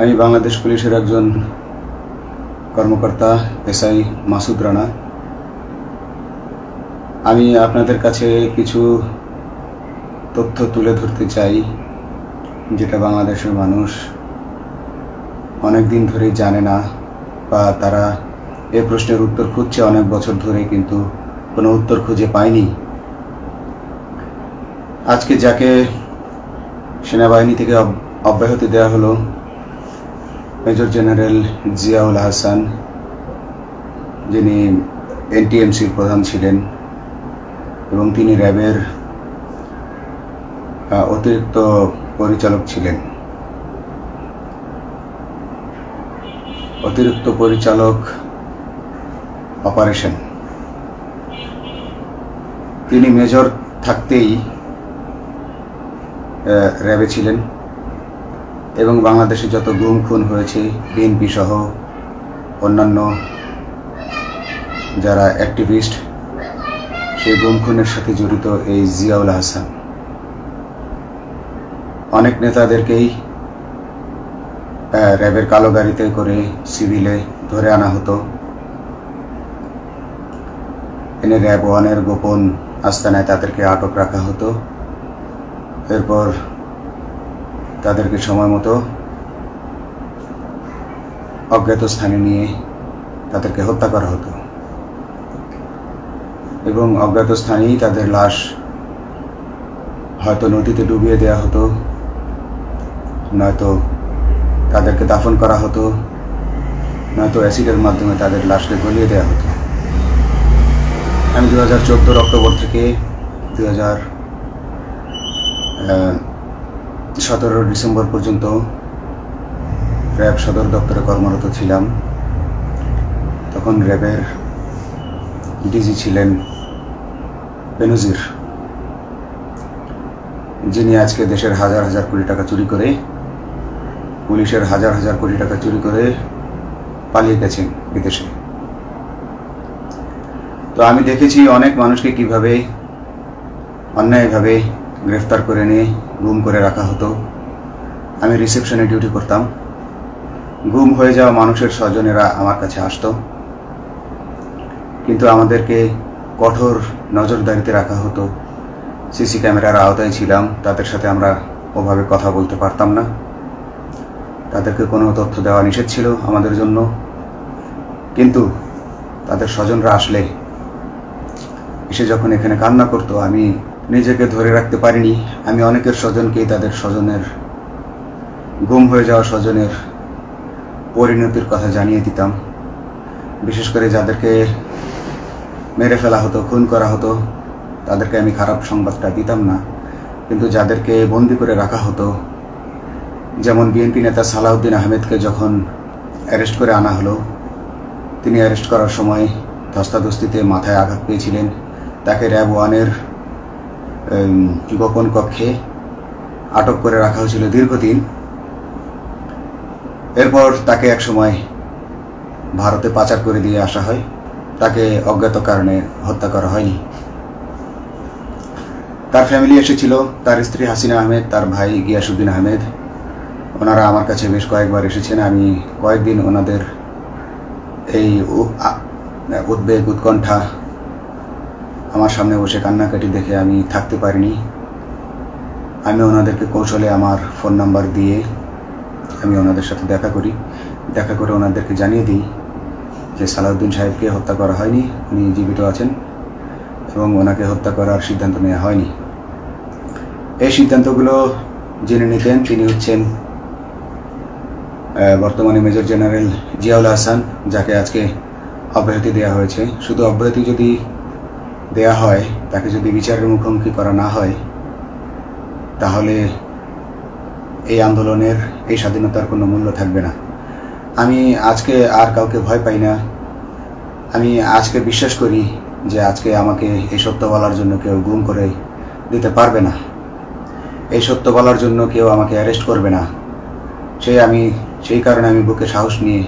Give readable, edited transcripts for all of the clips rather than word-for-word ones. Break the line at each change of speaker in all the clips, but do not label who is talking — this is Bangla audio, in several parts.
আমি বাংলাদেশ পুলিশের একজন কর্মকর্তা এসআই মাসুদ রানা। আমি আপনাদের কাছে কিছু তথ্য তুলে ধরতে চাই, যেটা বাংলাদেশের মানুষ অনেক দিন ধরেই জানে না, বা তারা এই প্রশ্নের উত্তর খুঁজছে অনেক বছর ধরে, কিন্তু কোনো উত্তর খুঁজে পায়নি। আজকে যাকে সেনাবাহিনী থেকে অব্যাহতি দেওয়া হলো, মেজর জেনারেল জিয়াউল হাসান, যিনি এনটিএমসির প্রধান ছিলেন এবং তিনি র্যাবের অতিরিক্ত পরিচালক ছিলেন। অতিরিক্ত পরিচালক অপারেশন। তিনি মেজর থাকতেই র্যাবে ছিলেন এবং বাংলাদেশে যত গুম খুন হয়েছে, বিএনপি সহ অন্যান্য যারা অ্যাক্টিভিস্ট, সেই গুম খুনের সাথে জড়িত এই জিয়াউল হাসান। অনেক নেতাদেরকেই র্যাবের কালো গাড়িতে করে সিভিলে ধরে আনা হতো, এনে র্যাব ওয়ানের গোপন আস্তানায় তাদেরকে আটক রাখা হতো। এরপর তাদেরকে সময় মতো অজ্ঞাত স্থানে নিয়ে তাদেরকে হত্যা করা হতো এবং অজ্ঞাত স্থানেই তাদের লাশ হয়তো নদীতে ডুবিয়ে দেওয়া হতো, নয়তো তাদেরকে দাফন করা হতো, নয়তো অ্যাসিডের মাধ্যমে তাদের লাশকে গলিয়ে দেওয়া হতো। আমি 2014 অক্টোবর থেকে 2017 ডিসেম্বর পর্যন্ত র্যাব সদর দপ্তরে কর্মরত ছিলাম। তখন র্যাবের ডিজি ছিলেন বেনজির, যিনি আজকে দেশের হাজার হাজার কোটি টাকা চুরি করে, পুলিশের হাজার হাজার কোটি টাকা চুরি করে পালিয়ে গেছেন বিদেশে। তো আমি দেখেছি অনেক মানুষকে কিভাবে অন্যায়ভাবে গ্রেফতার করে নিয়ে গুম করে রাখা হতো। আমি রিসেপশনে ডিউটি করতাম। গুম হয়ে যাওয়া মানুষের স্বজনেরা আমার কাছে আসতো, কিন্তু আমাদেরকে কঠোর নজরদারিতে রাখা হতো। সিসি ক্যামেরার আওতায় ছিলাম, তাদের সাথে আমরা ওভাবে কথা বলতে পারতাম না। তাদেরকে কোনো তথ্য দেওয়া নিষেধ ছিল আমাদের জন্য। কিন্তু তাদের স্বজনরা আসলে এসে যখন এখানে কান্না করতো, আমি নিজেকে ধরে রাখতে পারিনি। আমি অনেকের স্বজনকেই তাদের স্বজনের, গুম হয়ে যাওয়া স্বজনের পরিণতির কথা জানিয়ে দিতাম। বিশেষ করে যাদেরকে মেরে ফেলা হতো, খুন করা হতো, তাদেরকে আমি খারাপ সংবাদটা দিতাম না। কিন্তু যাদেরকে বন্দি করে রাখা হতো, যেমন বিএনপি নেতা সালাউদ্দিন আহমেদকে যখন অ্যারেস্ট করে আনা হলো, তিনি অ্যারেস্ট করার সময় ধস্তাধস্তিতে মাথায় আঘাত পেয়েছিলেন। তাকে র্যাব ওয়ানের গোপন কক্ষে আটক করে রাখা হয়েছিল দীর্ঘদিন। এরপর তাকে এক সময় ভারতে পাচার করে দিয়ে আসা হয়। তাকে অজ্ঞাত কারণে হত্যা করা হয়নি। তার ফ্যামিলি এসেছিল, তার স্ত্রী হাসিনা আহমেদ, তার ভাই গিয়াসউদ্দিন আহমেদ। ওনারা আমার কাছে বেশ কয়েকবার এসেছেন। আমি কয়েকদিন ওনাদের এই উদ্বেগ, উৎকণ্ঠা আমার সামনে বসে কান্নাকাটি দেখে আমি থাকতে পারিনি। আমি ওনাদেরকে কৌশলে আমার ফোন নাম্বার দিয়ে আমি ওনাদের সাথে দেখা করে ওনাদেরকে জানিয়ে দিই যে সালাউদ্দিন সাহেবকে হত্যা করা হয়নি, উনি জীবিত আছেন এবং ওনাকে হত্যা করার সিদ্ধান্ত নেওয়া হয়নি। এই সিদ্ধান্তগুলো জেনে নিতেন তিনি হচ্ছেন বর্তমানে মেজর জেনারেল জিয়াউল হাসান, যাকে আজকে অব্যাহতি দেওয়া হয়েছে। শুধু অব্যাহতি যদি দেয়া হয়, তাকে যদি বিচারের মুখোমুখি করা না হয়, তাহলে এই আন্দোলনের, এই স্বাধীনতার কোনো মূল্য থাকবে না। আমি আজকে আর কাউকে ভয় পাই না। আমি আজকে বিশ্বাস করি যে আজকে আমাকে এই সত্য বলার জন্য কেউ গুম করে দিতে পারবে না, এই সত্য বলার জন্য কেউ আমাকে অ্যারেস্ট করবে না। সেই কারণে আমি বুকে সাহস নিয়ে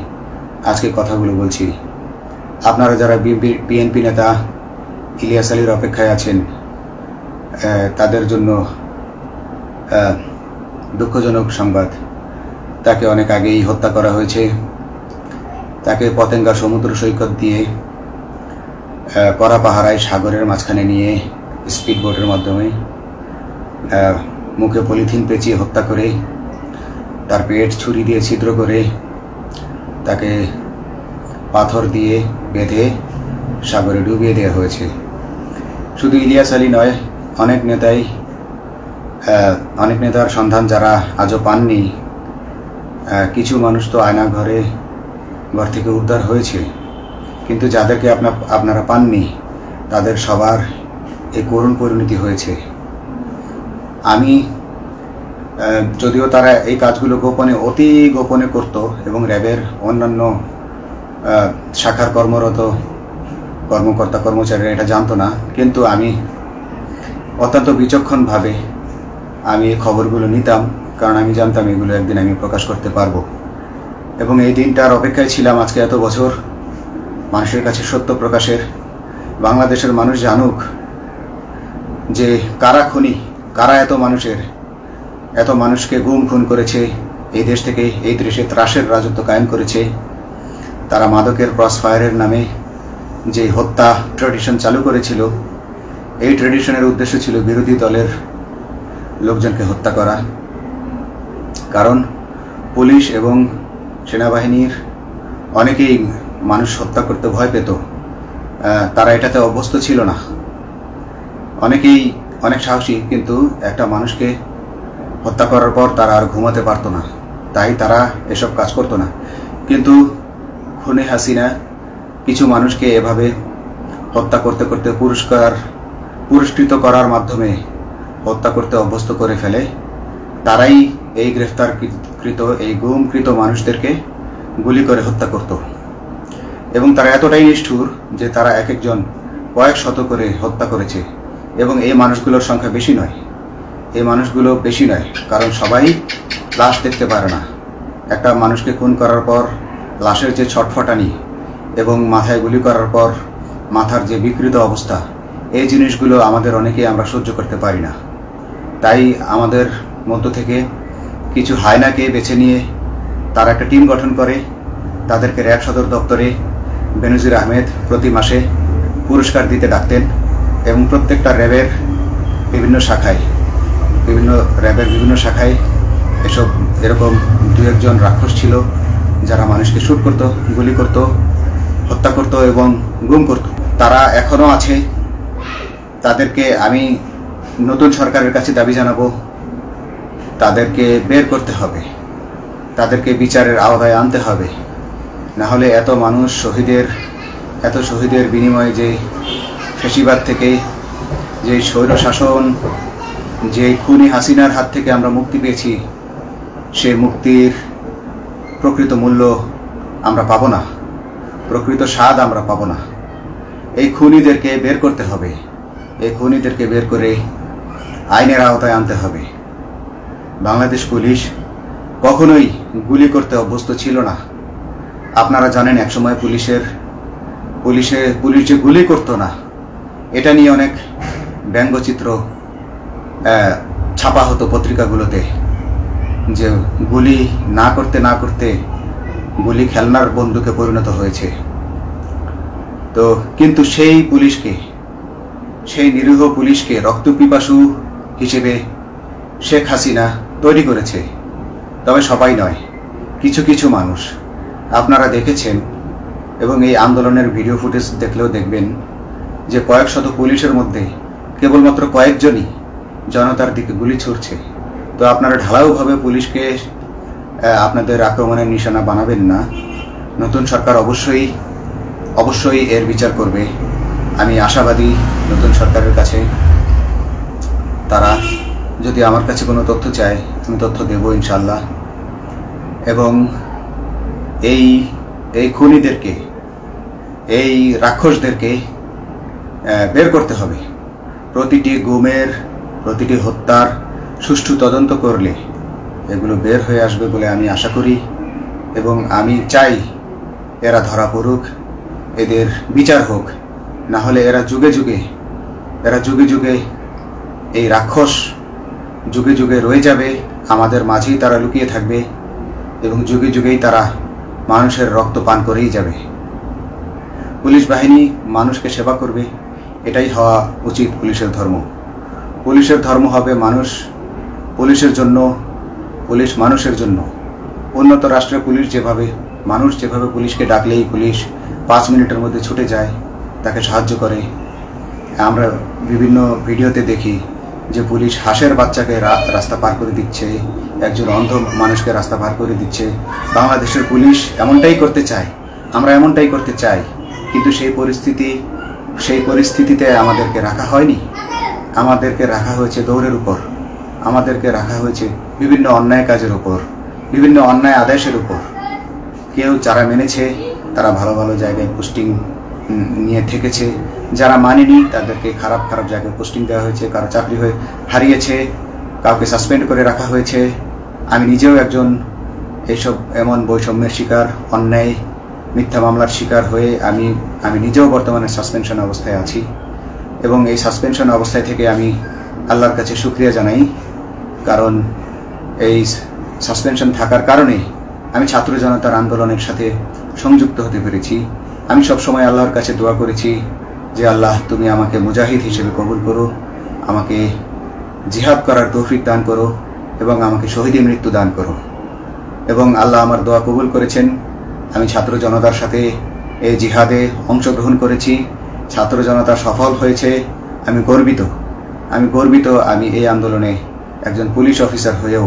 আজকে কথাগুলো বলছি। আপনারা যারা বিএনপি নেতা ইলিয়াস আলীর অপেক্ষায় আছেন, তাদের জন্য দুঃখজনক সংবাদ। তাকে অনেক আগেই হত্যা করা হয়েছে। তাকে পতেঙ্গা সমুদ্র সৈকত দিয়ে কড়া পাহারায় সাগরের মাঝখানে নিয়ে স্পিড বোটের মাধ্যমে মুখে পলিথিন পেঁচিয়ে হত্যা করে তার পেট ছুরি দিয়ে ছিদ্র করে তাকে পাথর দিয়ে বেঁধে সাগরে ডুবিয়ে দেওয়া হয়েছে। শুধু ইলিয়াস আলী নয়, অনেক নেতার সন্ধান যারা আজও পাননি। কিছু মানুষ তো ঘর থেকে উদ্ধার হয়েছে, কিন্তু যাদেরকে আপনারা পাননি তাদের সবার এই করুণ পরিণতি হয়েছে। আমি যদিও তারা এই কাজগুলো অতি গোপনে করত এবং র্যাবের অন্যান্য শাখার কর্মরত কর্মকর্তা কর্মচারীরা এটা জানতো না, কিন্তু আমি অত্যন্ত বিচক্ষণভাবে আমি এই খবরগুলো নিতাম, কারণ আমি জানতাম এগুলো একদিন আমি প্রকাশ করতে পারবো। এবং এই দিনটার অপেক্ষায় ছিলাম আজকে এত বছর মানুষের কাছে সত্য প্রকাশের। বাংলাদেশের মানুষ জানুক যে কারা খুনি, কারা এত মানুষকে গুম খুন করেছে, এই দেশ থেকে এই দেশে ত্রাসের রাজত্ব কায়েম করেছে। তারা মাদকের ক্রস ফায়ারের নামে যে হত্যা ট্র্যাডিশন চালু করেছিল, এই ট্র্যাডিশনের উদ্দেশ্য ছিল বিরোধী দলের লোকজনকে হত্যা করা। কারণ পুলিশ এবং সেনাবাহিনীর অনেকেই মানুষ হত্যা করতে ভয় পেত, তারা এটাতে অভ্যস্ত ছিল না। অনেকেই অনেক সাহসী, কিন্তু একটা মানুষকে হত্যা করার পর তারা আর ঘুমাতে পারতো না, তাই তারা এসব কাজ করতো না। কিন্তু খুনে হাসিনা কিছু মানুষকে এভাবে হত্যা করতে করতে পুরস্কৃত করার মাধ্যমে হত্যা করতে অভ্যস্ত করে ফেলে। তারাই এই গ্রেফতারকৃত এই গুমকৃত মানুষদেরকে গুলি করে হত্যা করত। এবং তারা এতটাই নিষ্ঠুর যে তারা এক একজন কয়েক শত করে হত্যা করেছে। এবং এই মানুষগুলোর সংখ্যা বেশি নয়, কারণ সবাই লাশ দেখতে পারে না। একটা মানুষকে খুন করার পর লাশের যে ছটফটানি এবং মাথায় গুলি করার পর মাথার যে বিকৃত অবস্থা, এই জিনিসগুলো আমাদের অনেকেই আমরা সহ্য করতে পারি না। তাই আমাদের মধ্য থেকে কিছু হায়নাকে বেছে নিয়ে তারা একটা টিম গঠন করে। তাদেরকে র্যাব সদর দপ্তরে বেনজির আহমেদ প্রতি মাসে পুরস্কার দিতে ডাকতেন এবং প্রত্যেকটা র্যাবের বিভিন্ন শাখায় এরকম দু একজন রাক্ষস ছিল যারা মানুষকে শুট করত, গুলি করত, হত্যা করত এবং গুম করত। তারা এখনও আছে। তাদেরকে আমি নতুন সরকারের কাছে দাবি জানাবো, তাদেরকে বের করতে হবে, তাদেরকে বিচারের আওতায় আনতে হবে। না হলে এত শহীদের বিনিময়ে যে ফ্যাসিবাদ থেকে, যে স্বৈর শাসন, যে খুনি হাসিনার হাত থেকে আমরা মুক্তি পেয়েছি, সে মুক্তির প্রকৃত মূল্য আমরা পাবো না, প্রকৃত স্বাদ আমরা পাবো না। এই খুনিদেরকে বের করতে হবে, এই খুনিদেরকে বের করে আইনের আওতায় আনতে হবে। বাংলাদেশ পুলিশ কখনোই গুলি করতে অভ্যস্ত ছিল না। আপনারা জানেন একসময় পুলিশ যে গুলি করতো না, এটা নিয়ে অনেক ব্যঙ্গচিত্র ছাপা হতো পত্রিকাগুলোতে, যে গুলি না করতে গুলি খেলনার বন্দুকে পরিণত হয়েছে। তো কিন্তু সেই নিরীহ পুলিশকে রক্তপিপাসু হিসেবে শেখ হাসিনা তৈরি করেছে। তবে সবাই নয়, কিছু কিছু মানুষ আপনারা দেখেছেন এবং এই আন্দোলনের ভিডিও ফুটেজ দেখলেও দেখবেন যে কয়েক শত পুলিশের মধ্যে কেবলমাত্র কয়েকজনই জনতার দিকে গুলি ছুড়ছে। তো আপনারা ঢালাওভাবে পুলিশকে আপনাদের আক্রমণের নিশানা বানাবেন না। নতুন সরকার অবশ্যই এর বিচার করবে। আমি আশাবাদী নতুন সরকারের কাছে। তারা যদি আমার কাছে কোনো তথ্য চায়, আমি তথ্য দেব ইনশাল্লাহ। এবং এই খুনিদেরকে, এই রাক্ষসদেরকে বের করতে হবে। প্রতিটি গুমের, প্রতিটি হত্যার সুষ্ঠু তদন্ত করলে এগুলো বের হয়ে আসবে বলে আমি আশা করি এবং আমি চাই এরা ধরা পড়ুক, এদের বিচার হোক। না হলে এরা যুগে যুগে এই রাক্ষস যুগে যুগে রয়ে যাবে, আমাদের মাঝেই তারা লুকিয়ে থাকবে এবং যুগে যুগেই তারা মানুষের রক্ত পান করেই যাবে। পুলিশ বাহিনী মানুষকে সেবা করবে, এটাই হওয়া উচিত পুলিশের ধর্ম। পুলিশের ধর্ম হবে মানুষ পুলিশের জন্য, পুলিশ মানুষের জন্য। উন্নত রাষ্ট্রের পুলিশ যেভাবে, মানুষ যেভাবে পুলিশকে ডাকলেই পুলিশ 5 মিনিটের মধ্যে ছুটে যায়, তাকে সাহায্য করে। আমরা বিভিন্ন ভিডিওতে দেখি যে পুলিশ হাঁসের বাচ্চাকে রাস্তা পার করে দিচ্ছে, একজন অন্ধ মানুষকে রাস্তা পার করে দিচ্ছে। বাংলাদেশের পুলিশ এমনটাই করতে চায়, আমরা এমনটাই করতে চাই, কিন্তু সেই পরিস্থিতিতে আমাদেরকে রাখা হয়নি। আমাদেরকে রাখা হয়েছে দৌড়ের উপর, আমাদেরকে রাখা হয়েছে বিভিন্ন অন্যায় কাজের উপর, বিভিন্ন অন্যায় আদেশের উপর। কেউ যারা মেনেছে তারা ভালো ভালো জায়গায় পোস্টিং নিয়ে থেকেছে, যারা মানেনি তাদেরকে খারাপ খারাপ জায়গায় পোস্টিং দেওয়া হয়েছে, কারো চাকরি হয়ে হারিয়েছে, কাউকে সাসপেন্ড করে রাখা হয়েছে। আমি নিজেও একজন এমন বৈষম্যের শিকার, অন্যায় মিথ্যা মামলার শিকার হয়ে আমি নিজেও বর্তমানে সাসপেনশন অবস্থায় আছি। এবং এই সাসপেনশন অবস্থায় থেকে আমি আল্লাহর কাছে শুকরিয়া জানাই, কারণ এই সাসপেনশন থাকার কারণে আমি ছাত্র জনতার আন্দোলনের সাথে সংযুক্ত হতে পেরেছি। আমি সবসময় আল্লাহর কাছে দোয়া করেছি যে আল্লাহ, তুমি আমাকে মুজাহিদ হিসেবে কবুল করো, আমাকে জিহাদ করার তৌফিক দান করো এবং আমাকে শহীদের মৃত্যু দান করো। এবং আল্লাহ আমার দোয়া কবুল করেছেন। আমি ছাত্র জনতার সাথে এই জিহাদে অংশগ্রহণ করেছি, ছাত্র জনতা সফল হয়েছে। আমি গর্বিত আমি এই আন্দোলনে একজন পুলিশ অফিসার হয়েও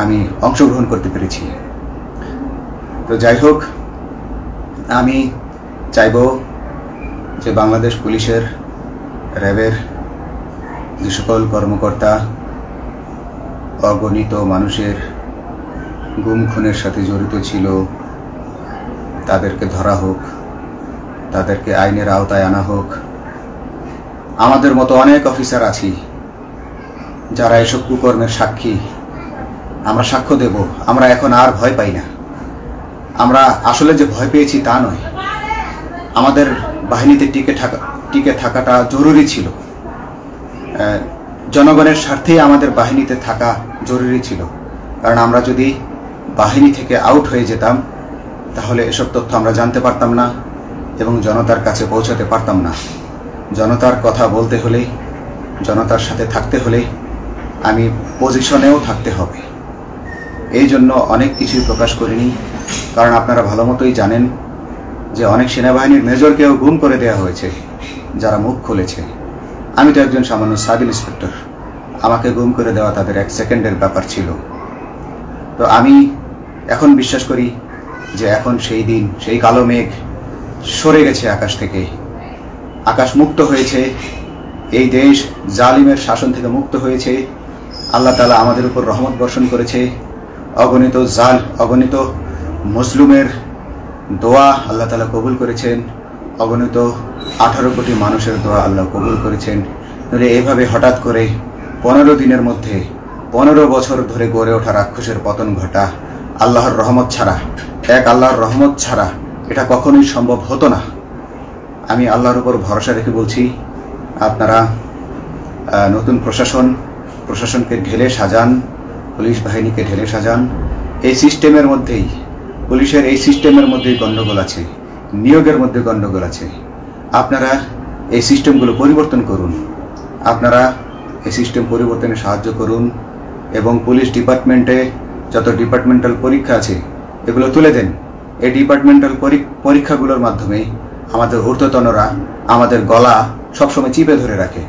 আমি অংশগ্রহণ করতে পেরেছি। তো যাই হোক, আমি চাইব যে বাংলাদেশ পুলিশের, র্যাবের যে সকল কর্মকর্তা অগণিত মানুষের গুম খুনের সাথে জড়িত ছিল তাদেরকে ধরা হোক, তাদেরকে আইনের আওতায় আনা হোক। আমাদের মতো অনেক অফিসার আছি যারা এসব কুকর্মের সাক্ষী, আমরা সাক্ষ্য দেব। আমরা এখন আর ভয় পাই না। আমরা আসলে যে ভয় পেয়েছি তা নয়, আমাদের বাহিনীতে টিকে থাকাটা জরুরি ছিল। জনগণের স্বার্থেই আমাদের বাহিনীতে থাকা জরুরি ছিল, কারণ আমরা যদি বাহিনী থেকে আউট হয়ে যেতাম তাহলে এসব তথ্য আমরা জানতে পারতাম না এবং জনতার কাছে পৌঁছাতে পারতাম না। জনতার কথা বলতে হলে, জনতার সাথে থাকতে হলে আমি পজিশনেও থাকতে হবে। এই জন্য অনেক কিছুই প্রকাশ করিনি, কারণ আপনারা ভালো মতোই জানেন যে অনেক সেনাবাহিনীর মেজরকেও গুম করে দেওয়া হয়েছে যারা মুখ খুলেছে। আমি তো একজন সামান্য সাব ইন্সপেক্টর, আমাকে গুম করে দেওয়া তাদের 1 সেকেন্ডের ব্যাপার ছিল। তো আমি এখন বিশ্বাস করি যে এখন সেই দিন, সেই কালো মেঘ সরে গেছে আকাশ থেকে, আকাশ মুক্ত হয়েছে, এই দেশ জালিমের শাসন থেকে মুক্ত হয়েছে। আল্লাহ তাআলা আমাদের উপর রহমত বর্ষণ করেছে। অগণিত মুসলিমের দোয়া আল্লাহ তাআলা কবুল করেছেন, অগণিত 18 কোটি মানুষের দোয়া আল্লাহ কবুল করেছেন। তাহলে এইভাবে হঠাৎ করে 15 দিনের মধ্যে 15 বছর ধরে গড়ে ওঠা রাক্ষসের পতন ঘটা আল্লাহর রহমত ছাড়া, আল্লাহর রহমত ছাড়া এটা কখনোই সম্ভব হতো না। আমি আল্লাহর উপর ভরসা রেখে বলছি, আপনারা নতুন প্রশাসনকে ঢেলে সাজান, পুলিশ বাহিনীকে ঢেলে সাজান। এই সিস্টেমের মধ্যেই, পুলিশের এই সিস্টেমের মধ্যেই গণ্ডগোল আছে, নিয়োগের মধ্যে গণ্ডগোল আছে। আপনারা এই সিস্টেমগুলো পরিবর্তন করুন, আপনারা এই সিস্টেম পরিবর্তনে সাহায্য করুন এবং পুলিশ ডিপার্টমেন্টে যত ডিপার্টমেন্টাল পরীক্ষা আছে এগুলো তুলে দেন। এই ডিপার্টমেন্টাল পরীক্ষাগুলোর মাধ্যমে আমাদের ঊর্ধ্বতনরা আমাদের গলা সবসময় চিপে ধরে রাখে।